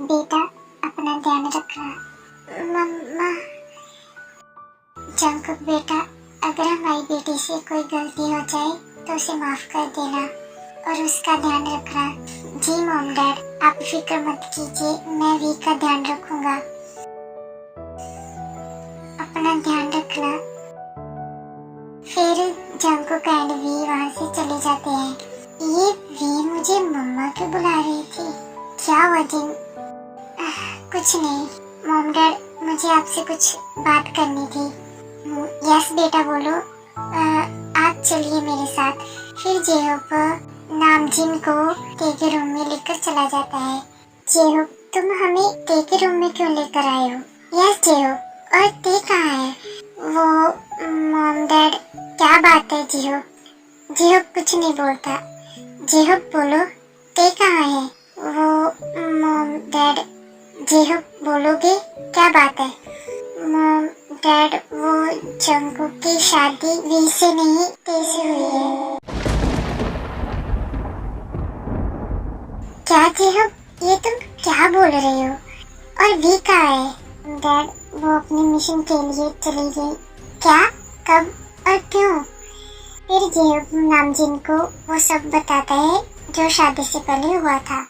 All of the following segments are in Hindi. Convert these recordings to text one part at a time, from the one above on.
बेटा अपना ध्यान रखना। मम्मा। जंकुक बेटा, अगर हमारी बेटी से कोई गलती हो जाए तो उसे माफ कर देना और उसका ध्यान रखना। जी मॉम डैड, आप फिक्र मत कीजिए, मैं वी का ध्यान रखूंगा। अपना ध्यान रखना। फिर जंकुक एंड वी वहाँ से चले जाते हैं। ये वी मुझे मम्मा क्यों बुला रही थी? क्या हुआ जिन? कुछ नहीं मॉम डैड, मुझे आपसे कुछ बात करनी थी। यस बेटा बोलो। आप चलिए मेरे साथ। फिर जेहोप नामजिन को ते के रूम में लेकर चला जाता है। जेहोप, तुम हमें ते के रूम में क्यों लेकर आए हो? यस जेहोप, और ते कहाँ है? वो मॉम डैड, क्या बात है जेहोप? जेहोप कुछ नहीं बोलता। जेहोप बोलो, ते कहाँ है? वो मॉम डैड। जेहोप बोलोगे, क्या बात है? मॉम डैड, वो जंकुक की शादी वी से नहीं ते से हुई है। क्या जेहोप, ये तुम क्या बोल रहे हो? और वी कहाँ है? डैड, वो अपने मिशन के लिए चली गई। क्या? कब और क्यों? फिर जेहोप नामजिन को वो सब बताता है जो शादी से पहले हुआ था।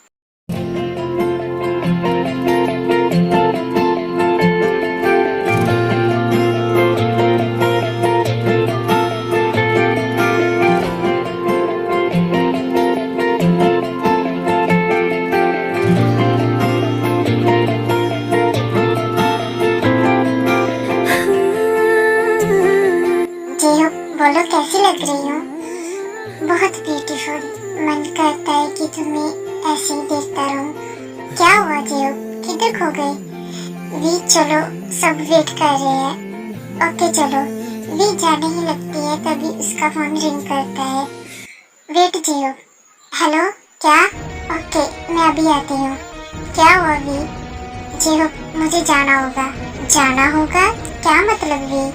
जेहोप बोलो, कैसी लग रही हो? बहुत ब्यूटीफुल। मन करता है कि तुम्हें ऐसे ही देखता रहूं। क्या हुआ जेहोप, किधर खो गए? वी चलो, सब वेट कर रहे हैं। ओके चलो। वी जाने ही लगती है तभी उसका फोन रिंग करता है। वेट जेहोप। हेलो, क्या? ओके, मैं अभी आती हूँ। क्या हुआ वी? जेहोप, मुझे जाना होगा। जाना होगा? क्या मतलब वी?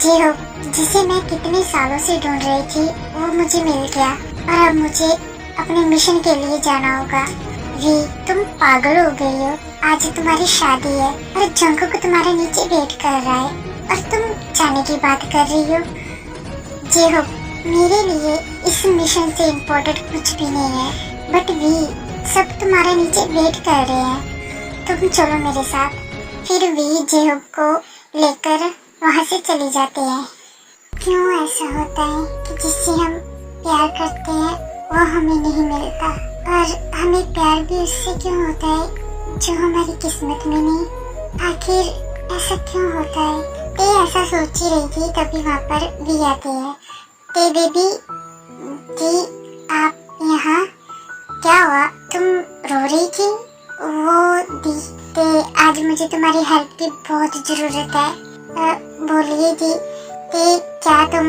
जेहोप, जिसे मैं कितने सालों से ढूंढ रही थी वो मुझे मिल गया और अब मुझे अपने मिशन के लिए जाना होगा। वी, तुम पागल हो गई हो? आज तुम्हारी शादी है और जंकुक तुम्हारे नीचे वेट कर रहा है और तुम जाने की बात कर रही हो। जेहोप, मेरे लिए इस मिशन से इम्पोर्टेंट कुछ भी नहीं है, बट वी, सब तुम्हारे नीचे वेट कर रहे हैं। तुम चलो मेरे साथ। फिर वी जेहोप को लेकर वहाँ से चले जाते हैं। क्यों ऐसा होता है कि जिससे हम प्यार करते हैं वो हमें नहीं मिलता, और हमें प्यार भी उससे क्यों होता है जो हमारी किस्मत में नहीं? आखिर ऐसा क्यों होता है? ते ऐसा सोच ही रही थी तभी वहाँ पर वी आते हैं। ते बेबी जी, आप यहाँ? क्या हुआ, तुम रो रही थी? वो दी, ते आज मुझे तुम्हारी हेल्प की बहुत जरूरत है। बोलिए दी। ते क्या तुम?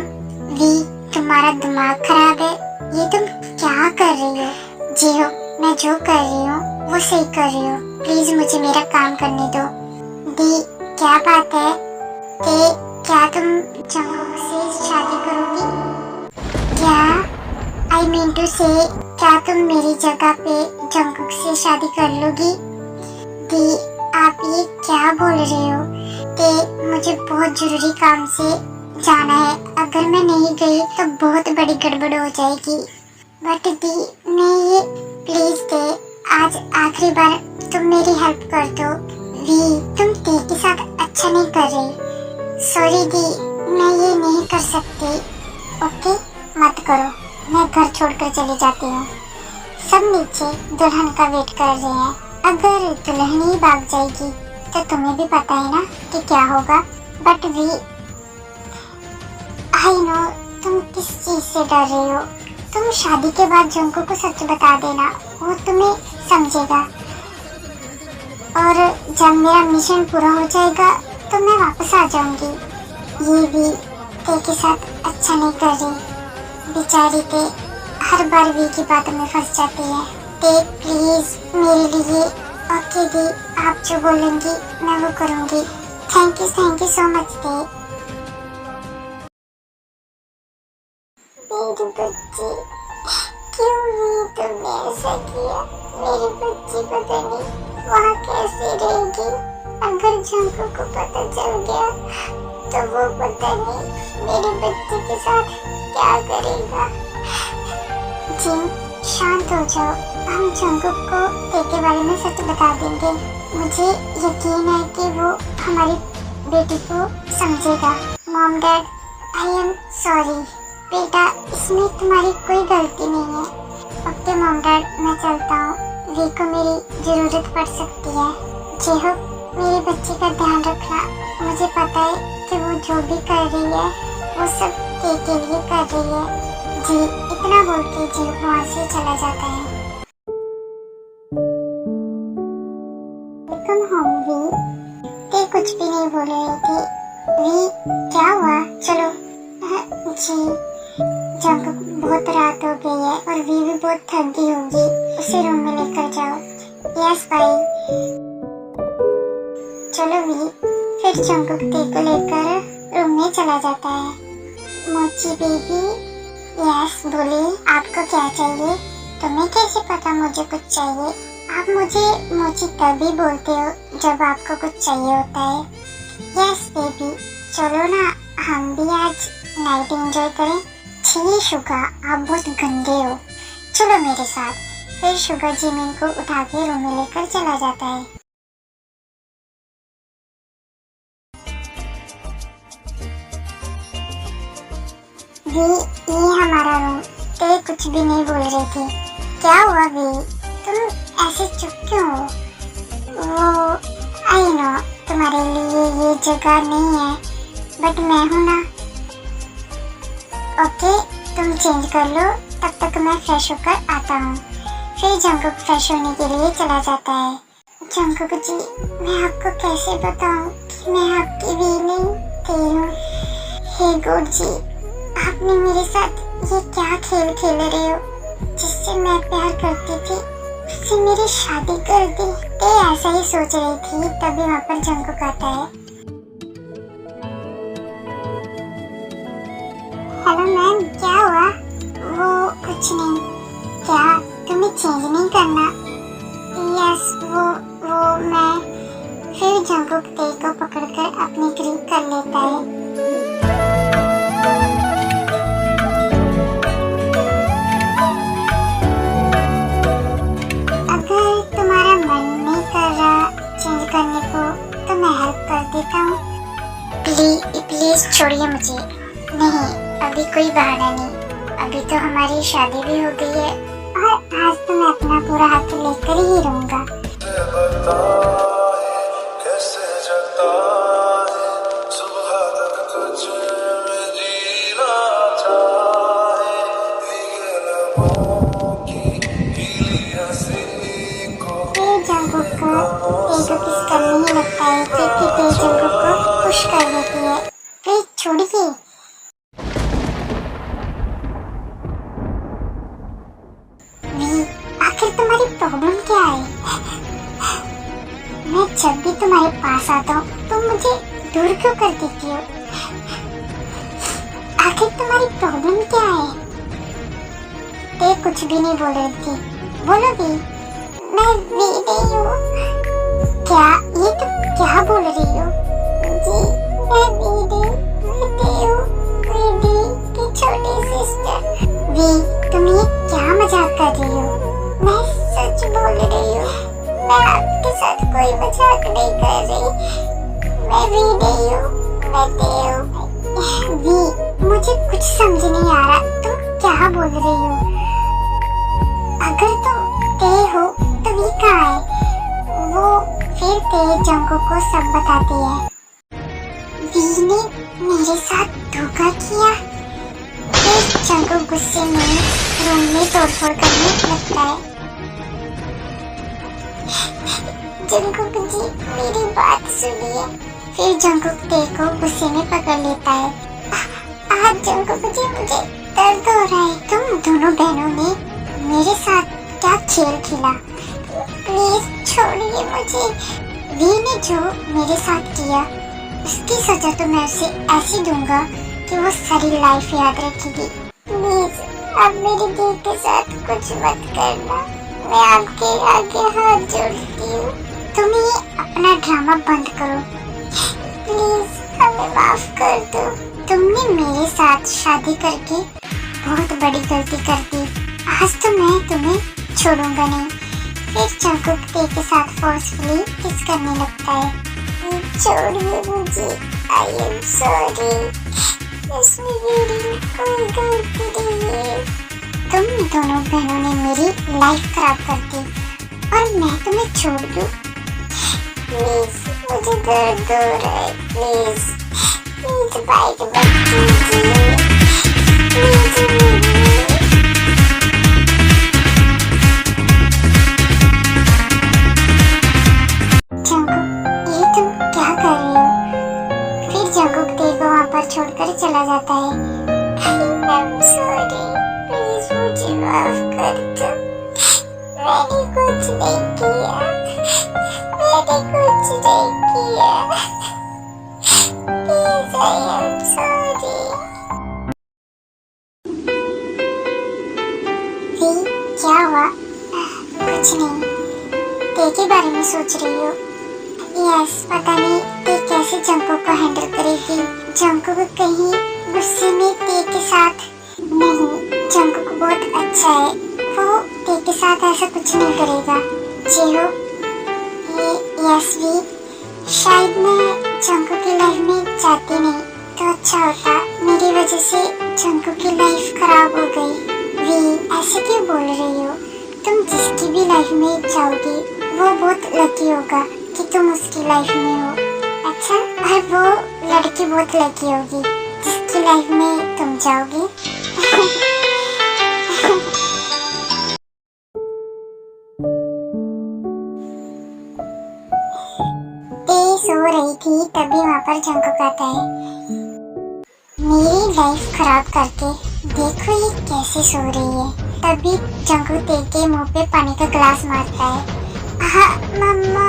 वी, तुम्हारा दिमाग खराब है? ये तुम क्या कर रही हो? जेहोप, मैं जो कर रही हूँ वो सही कर रही हूँ, प्लीज मुझे मेरा काम करने दो। दी, क्या बात है? ते, क्या तुम जंकुक से शादी करोगी? क्या? आई मीन टू से, क्या तुम मेरी जगह पे जंकुक से शादी कर लोगी? दी, आप ये क्या बोल रहे हो? ते, मुझे बहुत जरूरी काम से जाना है, अगर मैं नहीं गई तो बहुत बड़ी गड़बड़ हो जाएगी। बट दी, मैं ये, प्लीज ते, आज आखिरी बार तुम मेरी हेल्प कर दो। वी, तुम ते के साथ अच्छा नहीं कर रही। सॉरी दी, मैं ये नहीं कर सकती। ओके, मत करो, मैं घर छोड़कर चली जाती हूँ। सब नीचे दुल्हन का वेट कर रहे हैं। अगर दुल्हन ही भाग जाएगी तो तुम्हें भी पता है ना कि क्या होगा। बट वी, आई नो तुम किस चीज से डर रही हो। तुम शादी के बाद जंकुक को सच बता देना, वो तुम्हें समझेगा, और जब मेरा मिशन पूरा हो जाएगा तो मैं वापस आ जाऊंगी। ये भी ते के साथ अच्छा नहीं कर रही। बेचारी ते हर बार वी की बातों में फंस जाती है। ते प्लीज मेरे लिए। ओके दी, आप जो बोलेंगी मैं वो करूंगी। थैंक यू सो मच ते। मेरी बच्ची, क्यों तुमने ऐसा किया? मेरी बच्ची पता नहीं वहाँ कैसे रहेगी? अगर जंगकुक को पता चल गया तो वो पता नहीं मेरे बच्चे के साथ क्या करेगा। जिन, शांत हो जाओ। हम जंगकुक को ते के बारे में सच बता देंगे। मुझे यकीन है कि वो हमारी बेटी को समझेगा। Mom dad, I am sorry. बेटा, इसमें तुम्हारी कोई गलती नहीं है। ओके मॉम डैड, मैं चलता हूँ। वी को मेरी जरूरत पड़ सकती है। जेहोक, मेरे बच्चे का ध्यान रखना। मुझे पता है कि वो जो भी कर रही है वो सब ते के लिए कर रही है। जी, इतना बोल के जेहोक वहाँ से चला जाता है। तुम होम वी, ते कुछ भी नहीं बोल रही थी। वी, क्या हुआ? चलो। जी, जंगकुक, बहुत रात हो गई है और वी भी बहुत थक गई होगी। उसे रूम में लेकर जाओ। यस भाई। चलो वी। फिर जंगकुक ते को लेकर रूम में चला जाता है। मोची बेबी। यस, बोलिए, आपको क्या चाहिए? तुम्हें कैसे पता मुझे कुछ चाहिए? आप मुझे मोची तभी बोलते हो जब आपको कुछ चाहिए होता है। यस बेबी, चलो ना, हम भी आज नाइट एंजॉय करें। छी शुगा, आप बहुत गंदे हो। चलो मेरे साथ। फिर शुगा जिमिन को उठा के रूम में लेकर चला जाता है। वी, ये हमारा रूम। ते कुछ भी नहीं बोल रही थी। क्या हुआ वी? तुम ऐसे चुप क्यों हो? वो, आई नो तुम्हारे लिए ये जगह नहीं है, बट मैं हूँ ना। ओके, तुम चेंज कर लो, तब तक मैं फ्रेश होकर आता हूँ। फिर जंगकुक फ्रेश होने के लिए चला जाता है। जंगकुक जी, मैं आपको कैसे बताऊँ कि मैं आपकी वी नहीं थे हूँ। हे गॉड जी, आपने मेरे साथ ये क्या खेल खेल रहे हो? जिससे मैं प्यार करती थी उससे मेरी शादी कर दी। ते ऐसा ही सोच रही थी, तभी वहाँ पर जंगकुक आता है। हेलो मैम, क्या हुआ? वो कुछ नहीं। क्या तुम्हें चेंज नहीं करना? यस, वो मैं। फिर जंगकुक ते को पकड़कर अपनी ग्रिप कर लेता है। अगर तुम्हारा मन नहीं कर रहा चेंज करने को तो मैं हेल्प कर देता हूँ। प्लीज छोड़िए मुझे। नहीं, अभी कोई बहाना नहीं। अभी तो हमारी शादी भी हो गई है और आज तो मैं अपना पूरा हाथ लेकर ही रहूंगा। जंगकुक को ते को किस करने ही लगता है क्योंकि ते जंगकुक को पुश कर देती है। प्लीज छोड़िए। आखिर तुम्हारी प्रॉब्लम क्या है? मैं जब भी तुम्हारे पास आता हूँ तुम मुझे दूर क्यों कर देती हो? आखिर तुम्हारी प्रॉब्लम क्या है? ते कुछ भी नहीं बोल रही थी। बोलो भी। मैं वी नहीं हूँ। क्या? ये तुम क्या बोल रही हो? जी, मैं वी नहीं, मैं ते हूँ, वी की छोटी सिस्टर। वी, तुम ये क्या मजाक कर रही हो? मैं सच बोल रही हूँ। मैं आपके साथ कोई मजाक नहीं कर रही। मैं वी नहीं हूँ, मैं ते हूँ। वी, मुझे कुछ समझ नहीं आ रहा, तुम क्या बोल रही हो? अगर तुम ते हो तो वी कहाँ है? वो फिर ते जंगकुक को सब बताती है। वी ने मेरे साथ धोखा किया। फिर जंगकुक गुस्से में रूम में तोड़फोड़ करने लगता है। जंगकुक जी, मेरी बात सुनिए। फिर जंगकुक ते को गुस्से में पकड़ लेता है। जंगकुक जी, मुझे दर्द हो रहा है। तुम दोनों बहनों ने मेरे साथ क्या खेल खेला? प्लीज छोड़िए मुझे। वी ने जो मेरे साथ किया उसकी सजा तो मैं उसे ऐसी दूंगा कि वो सारी लाइफ याद रखेगी। प्लीज अब मेरी दी के साथ कुछ मत करना। मैं आपके आगे हाथ जोड़ती हूँ। तुम ये अपना ड्रामा बंद करो प्लीज, हमें माफ कर दो। तुमने मेरे साथ शादी करके बहुत बड़ी गलती कर दी। आज तो मैं तुम्हें छोड़ूंगा नहीं। फिर जंगकुक ते के साथ फोर्सफुली किस करने लगता है। छोड़िए मुझे, आई एम सॉरी, इसमें मेरी कोई गलती नहीं है। तुम दोनों बहनों ने मेरी लाइफ खराब कर दी और मैं तुम्हें छोड़ दूं? प्लीज, मुझे दर्द हो रहा है, प्लीज प्लीज बाइक मत कीजिए, प्लीज। छोड़कर चला जाता है। I'm sorry, प्लीज मुझे माफ कर दो। मैंने कुछ नहीं किया, मैंने कुछ नहीं किया। Please, I am sorry। क्या हुआ? कुछ नहीं, ते के बारे में सोच रही हो? यस, पता नहीं ते कैसे जंगकुक को हैंडल करेगी। जंगकुक कहीं गुस्से में ते के साथ नहीं, जंगकुक बहुत अच्छा है, वो ते के साथ ऐसा कुछ नहीं करेगा। जिहो, ये यस भी, शायद मैं जंगकुक की लाइफ में जाती नहीं तो अच्छा होता। मेरी वजह से जंगकुक की लाइफ खराब हो गई। वी, ऐसे क्यों बोल रही हो? तुम जिसकी भी लाइफ में जाओगी वो बहुत लकी होगा कि तुम उसकी लाइफ में हो। अच्छा, और वो लड़की बहुत लकी होगी जिसकी लाइफ में तुम जाओगी। ते सो रही थी तभी वहाँ पर जंगकुक आता है। मेरी लाइफ खराब करके देखो ये कैसे सो रही है। तभी जंगकुक ते के मुंह पे पानी का गिलास मारता है। हाँ मम्मा,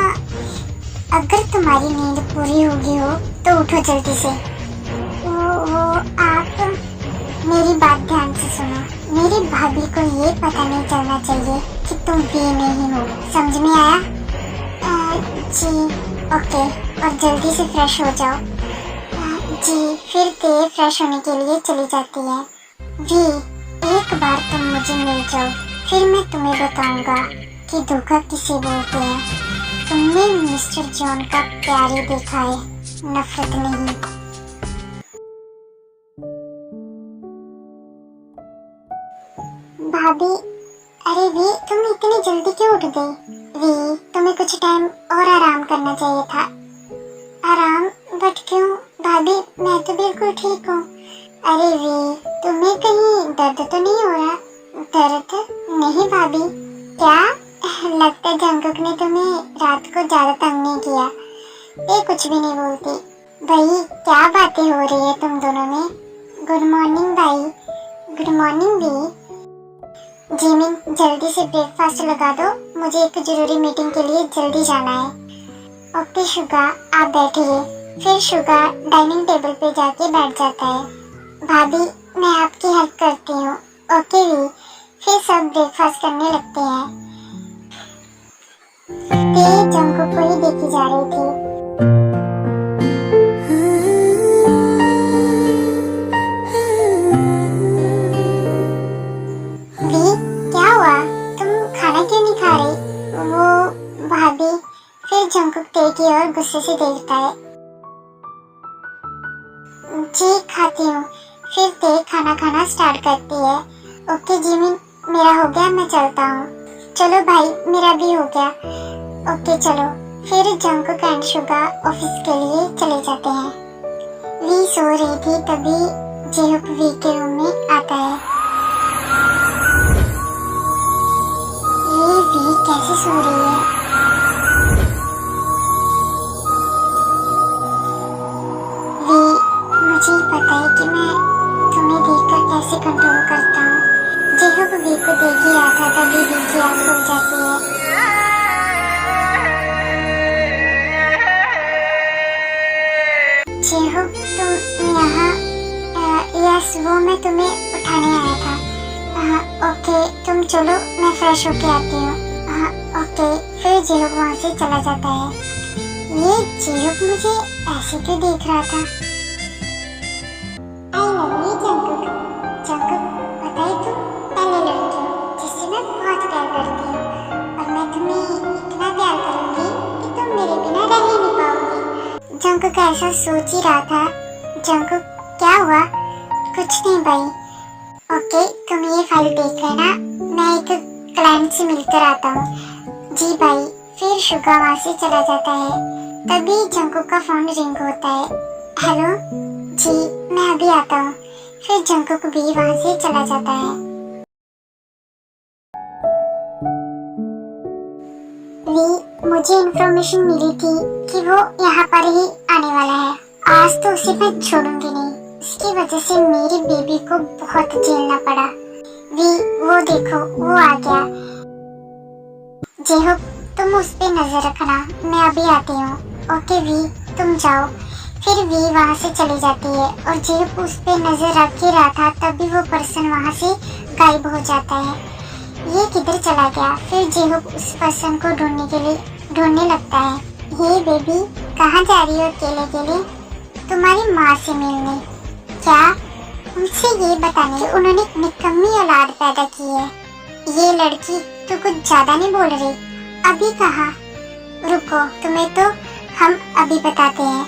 अगर तुम्हारी नींद पूरी होगी हो तो उठो जल्दी से। वो आप, मेरी बात ध्यान से सुनो। मेरी भाभी को ये पता नहीं चलना चाहिए कि तुम भी नहीं हो, समझ में आया? जी ओके, और जल्दी से फ्रेश हो जाओ। जी, फिर ते फ्रेश होने के लिए चली जाती है। जी, एक बार तुम मुझे मिल जाओ, फिर मैं तुम्हें बताऊंगा कि धोखा किसे बोलते हैं। तुमने मिस्टर जॉन का प्यार ही देखा है, नफरत नहीं। भाभी, अरे वी, तुम इतनी जल्दी क्यों उठ गई? वी, तुम्हें कुछ टाइम और आराम करना चाहिए था। आराम? बट क्यों? भाभी, मैं तो बिल्कुल ठीक हूँ। अरे वी, तुम्हें कहीं दर्द तो नहीं हो रहा? दर्द नहीं भाभी। क्या लगता है जंगकुक ने तुम्हें रात को ज्यादा तंग नहीं किया? ये कुछ भी नहीं बोलती। भाई, क्या बातें हो रही है तुम दोनों में? गुड मॉर्निंग भाई। गुड मॉर्निंग भी। जिमिन, जल्दी से ब्रेकफास्ट लगा दो, मुझे एक जरूरी मीटिंग के लिए जल्दी जाना है। ओके शुगा, आप बैठिए। फिर शुगा डाइनिंग टेबल पे जाके बैठ जाता है। भाभी, मैं आपकी हेल्प करती हूँ। ओके भी। फिर सब ब्रेकफास्ट करने लगते हैं। ते जंगकुक को ही देखी जा रही थी। फिर जंगकुक ते की ओर गुस्से से देखता है। जी खाती हूँ। फिर ते खाना खाना स्टार्ट करती है। ओके जिमिन, मेरा हो गया, मैं चलता हूँ। चलो भाई, मेरा भी हो गया। ओके चलो। फिर जंगकुक एंड शुगा ऑफिस के लिए चले जाते हैं। वी सो रही थी तभी जिहुक वी के रूम में आता है। ये वी कैसे सो रही है? मुझे पता है कि मैं तुम्हें देखकर कैसे कंट्रोल करता हूँ। जिहुक वी को देख ही रहा था तभी वी की आँख खुल जाती है। जिहुक, तुम यहाँ? यस, वो मैं तुम्हें उठाने आया था। ओके, तुम चलो, मैं फ्रेश होके आती हूँ। ओके। फिर जेहोक वहाँ से चला जाता है। ये जेहोक मुझे ऐसे क्यों देख रहा था? I love you Jungkook. Jungkook, पता है तुम पहले लड़की हो जिससे मैं बहुत प्यार करती हूँ, और मैं तुम्हें इतना प्यार करूंगी कि तुम मेरे बिना रह ही नहीं पाओगी। जंकुक ऐसा सोच ही रहा था। जंकुक, क्या हुआ? कुछ नहीं भाई। ओके, तुम ये फाइल देख लेना, मैं एक क्लाइंट से मिलकर आता हूँ। जी भाई। फिर शुगा वहाँ से चला जाता है। तभी जंकुक का फोन रिंग होता है। हेलो जी, मैं अभी आता हूँ। फिर जंकुक भी वहाँ से चला जाता है। मुझे इन्फॉर्मेशन मिली थी कि वो यहाँ पर ही आने वाला है। आज तो उसे मैं छोड़ूंगी नहीं। इसकी वजह से मेरी बेबी को बहुत झेलना पड़ा। वो देखो, वो आ गया। जेहोक, तुम उस पे नजर रखना, मैं अभी आती हूँ। ओके वी, तुम जाओ। फिर वी वहाँ से चली जाती है और जेहोक उस पे नजर रख ही रहा था, तभी वो पर्सन वहाँ से गायब हो जाता है। ये किधर चला गया? फिर जेहोक उस पर्सन को ढूंढने लगता है। हे बेबी, कहाँ जा रही हो अकेले अकेले? तुम्हारी माँ से मिलने। क्या? उनसे ये बताने कि उन्होंने निकम्मी औलाद पैदा की है। ये लड़की तो कुछ ज्यादा नहीं बोल रही। अभी कहा? रुको, तुम्हें तो हम अभी बताते हैं।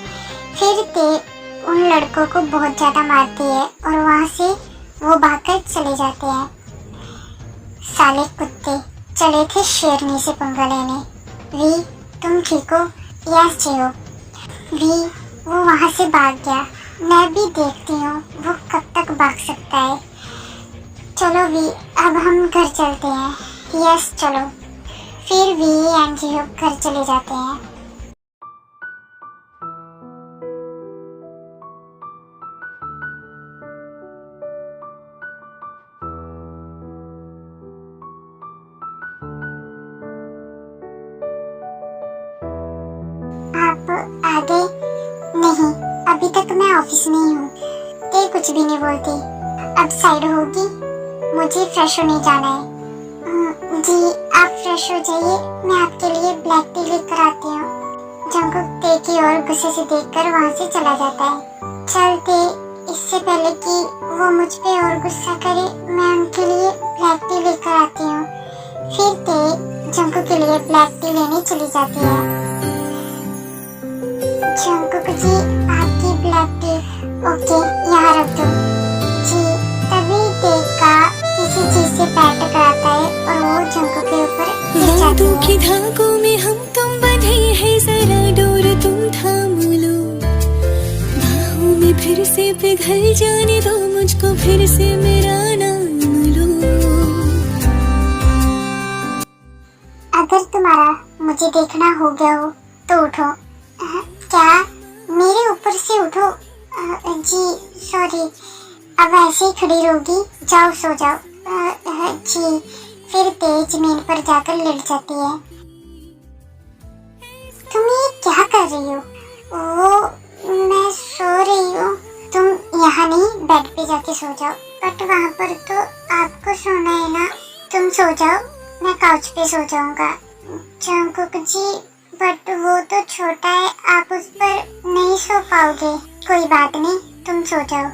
फिर ते उन लड़कों को बहुत ज्यादा मारती है और वहाँ से वो भागकर चले जाते हैं। साले कुत्ते, चले थे शेरनी से पंगा लेने। वी, तुम ठीक हो? Yes Jio. वी, वो वहाँ से भाग गया। मैं भी देखती हूँ वो कब तक भाग सकता है। चलो वी, अब हम घर चलते हैं। यस चलो। फिर वी एंड जियो घर चले जाते हैं। आप आ गए? नहीं, अभी तक मैं ऑफिस में ही हूँ। ते कुछ भी नहीं बोलती। अब साइड होगी, मुझे फ्रेश होने जाना है। जी, आप फ्रेश हो जाइए, मैं आपके लिए ब्लैक टी लेकर आती हूँ। जंकुक ते की ओर गुस्से से देखकर वहाँ से चला जाता है। चलते, इससे पहले कि वो मुझ पे और गुस्सा करे, मैं उनके लिए ब्लैक टी लेकर आती हूँ। फिर ते जंकुक के लिए ब्लैक टी लेने चली जाती है। जंकुक जी, आपकी ब्लैक टी। ओके, यहाँ रख दो। जी, तभी देखा किसी चीज से पैर टकराता है और वो जंकुक के ऊपर गिर जाती है। की धागों में हम तुम बंधे हैं, जरा डोर तुम थाम लो। बाहों में फिर से पिघल जाने दो मुझको, फिर से मेरा नाम लो। अगर तुम्हारा मुझे देखना हो गया हो तो उठो। क्या? मेरे ऊपर से उठो? जी सॉरी, अब ऐसे ही खड़ी रहोगी? जाओ सो जाओ। जी। फिर तेज जमीन पर जाकर लेट जाती है। तुम ये क्या कर रही हो? वो मैं सो रही हूँ। तुम यहाँ नहीं, बेड पे जाके सो जाओ। बट वहाँ पर तो आपको सोना है ना। तुम सो जाओ, मैं काउच पे सो जाऊंगा। जंकुक जी, बट वो तो छोटा है, आप उस पर नहीं सो पाओगे। कोई बात नहीं, तुम सो जाओ।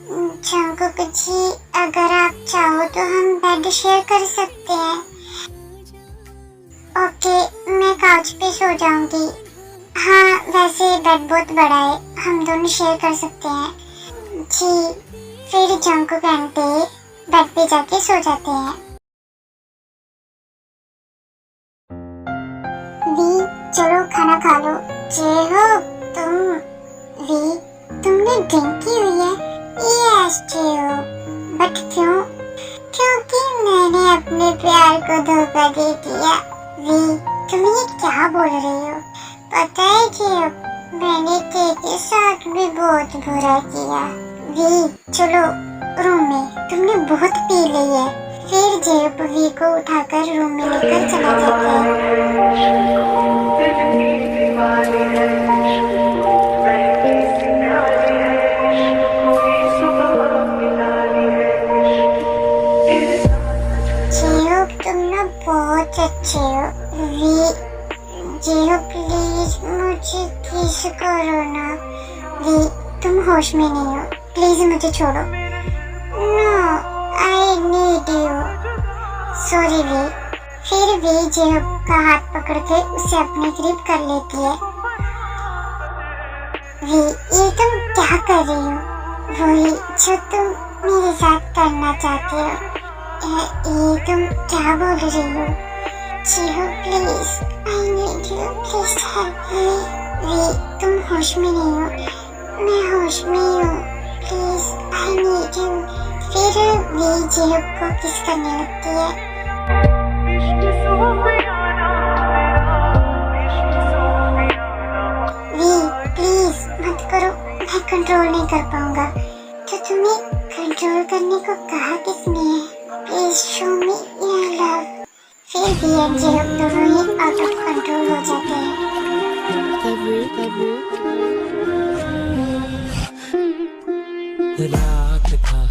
जंकुक जी, अगर आप चाहो तो हम बेड शेयर कर सकते हैं। ओके, मैं काउच पे सो जाऊंगी। हाँ, वैसे बेड बहुत बड़ा है, हम दोनों शेयर कर सकते हैं। जी। फिर जंकुक एंड ते बेड पे जाके सो जाते हैं। वी, चलो खाना खा लो। जेहोक, तुमने ड्रिंक की हुई है? यस जेहोक। बट क्यों? क्योंकि मैंने अपने प्यार को धोखा दे दिया। वी, तुम ये क्या बोल रही हो? पता है जेहोक, मैंने के साथ भी बहुत बुरा किया। वी, चलो रूम में, तुमने बहुत पी ली है। फिर जेहोक वी को उठाकर रूम में लेकर चला जाता है। जेहोक, तुम ना बहुत अच्छे हो। वी, जियो प्लीज मुझे किस करो ना। वी तुम होश में नहीं हो, प्लीज मुझे छोड़ो। No I need you. Sorry Vi. फिर वी जियो का हाथ पकड़ के उसे अपने करीब कर लेती है। वी ये तुम क्या कर रही हो? वही जो तुम मेरे साथ करना चाहती हो। ये तुम क्या बोल रही हो? Jio please I need you, please help me. V तुम होश में नहीं हो, मैं होश में हूँ, प्लीज आई नीड यू। फिर वी जियो को किस करने लगती है। वी प्लीज मत करो, मैं कंट्रोल नहीं कर पाऊंगा। तो तुम्हें कंट्रोल करने को कहा किसने है? Please show me your love. फिर भी एंड जियो दोनों ही आउट ऑफ कंट्रोल हो जाते हैं। रात का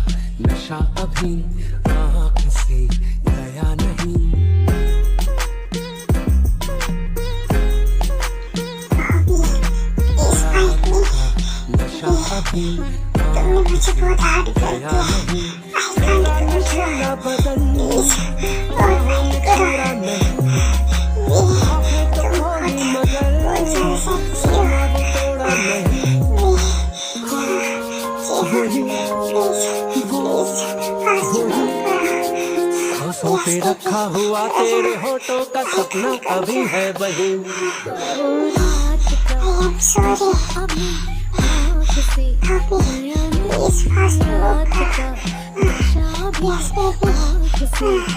नशा अभी आँख से गया नहीं। नशा अभी तुमने मुझे बहुत हार्ड कर दिया। आई कांट कंट्रोल, प्लीज और फाइट करो। तुम बहुत ज़्यादा सेक्सी हो। सांसों पे रखा हुआ तेरे होठों का सपना अभी है वही। I am sorry. Happy, please fast walk. Yes,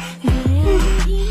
baby.